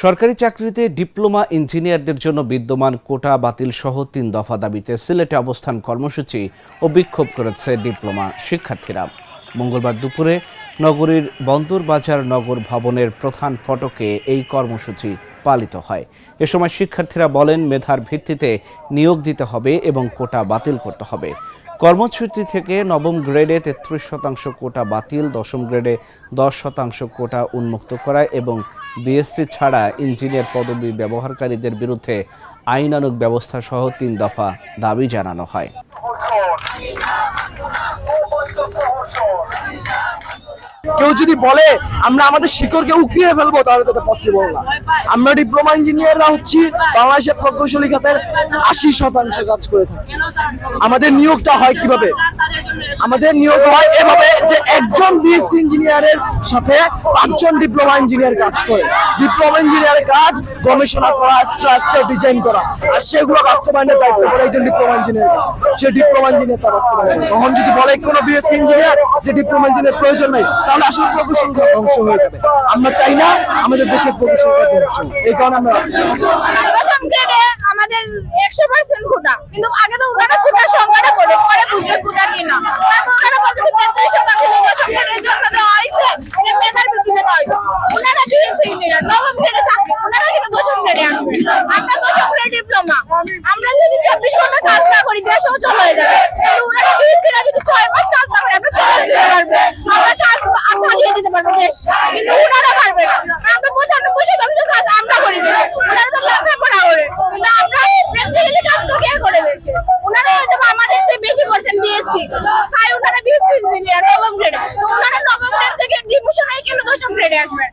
সরকারি চাকরিতে ডিপ্লোমা ইঞ্জিনিয়ারদের জন্য বিদ্যমান কোটা বাতিল সহ ৩ দফা দাবিতে সিলেটে অবস্থান কর্মসূচি ও বিক্ষোভ করেছে ডিপ্লোমা শিক্ষার্থীরা। মঙ্গলবার দুপুরে নগরীর বন্দরবাজার নগর ভবনের প্রধান ফটকে এই কর্মসূচি পালিত হয়। এ সময় শিক্ষার্থীরা বলেন, মেধার ভিত্তিতে নিয়োগ দিতে হবে এবং কোটা বাতিল করতে হবে। কর্মসূচি থেকে নবম গ্রেডে ৩৩% কোটা বাতিল, দশম গ্রেডে 10% কোটা উন্মুক্ত করা এবং বিএসসি ছাড়া ইঞ্জিনিয়ার পদবি ব্যবহারকারীদের বিরুদ্ধে আইনানুগ ব্যবস্থা সহ ৩ দফা দাবি জানানো হয়। কেউ যদি বলে আমরা আমাদের শিকড়কে উকিয়ে ফেলবো, তাহলে তো পসিবল না। আমরা ডিপ্লোমা ইঞ্জিনিয়াররা হচ্ছি বাংলাদেশের প্রকৌশলী খাতের 80% কাজ করে থাকি। আমাদের নিয়োগটা হয় কিভাবে? আমাদের নিয়োগ হয় এভাবে যে একজন বিএসসি ইঞ্জিনিয়ারের সাথে 5 জন ডিপ্লোমা ইঞ্জিনিয়ার কাজ করে। ডিপ্লোমা ইঞ্জিনিয়ারের কাজ গবেষণা করা, স্ট্রাকচার ডিজাইন করা, আর সেগুলো বাস্তবায়নের দায়িত্ব করে একজন ডিপ্লোমা ইঞ্জিনিয়ার কাছে। সে ডিপ্লোমা ইঞ্জিনিয়ার তা বাস্তবায়ন করে। তখন যদি বলে কোনো বিএসসি ইঞ্জিনিয়ার যে ডিপ্লোমা ইঞ্জিনিয়ার প্রয়োজন নাই, তাহলে আসলে প্রকৌশল খাত ধ্বংস হয়ে যাবে। আমরা চাই না আমাদের দেশের প্রকৌশল খাত ধ্বংস, এই কারণে আমরা আমাদের 100% কোটা, কিন্তু আগে তো ওনারা কোটার সংখ্যাটা পরে বুঝবে কোটা কিনা। তারপর ওনারা বলতেছে 33% দশম গ্রেডের জন্য দেওয়া হয়েছে, এটা মেধার ভিত্তিতে নয়। ওনারা বিএসসি ইঞ্জিনিয়ার নবম গ্রেডে চাকরি, ওনারা কিন্তু দশম গ্রেডে আসবে। আমরা দশম গ্রেড ডিপ্লোমা, আমরা যদি 24 ঘন্টা কাজ না করি দেশ অচল হয়ে যাবে। কিন্তু ওনারা বিএসসিরা যদি 6 মাস কাজ না করে আমরা চলে দিতে পারবো, আমরা কাজ চালিয়ে দিতে পারবো দেশ, কিন্তু ওনারা পারবে না। আমরা 95% কাজ আমরা করে দিই, ওনারা তো লেখাপড়া করে, কিন্তু আমরা প্র্যাকটিক্যালি কাজ করে দিয়েছে। ওনারা হয়তো আমাদের চেয়ে বেশি পার্সেন্ট দিয়েছি, তাই ওনারা বিএসসি ইঞ্জিনিয়ার নবম গ্রেডে, তো ওনারা নবম গ্রেড থেকে ডিমোশন হয়ে কেন দশম গ্রেডে আসবেন?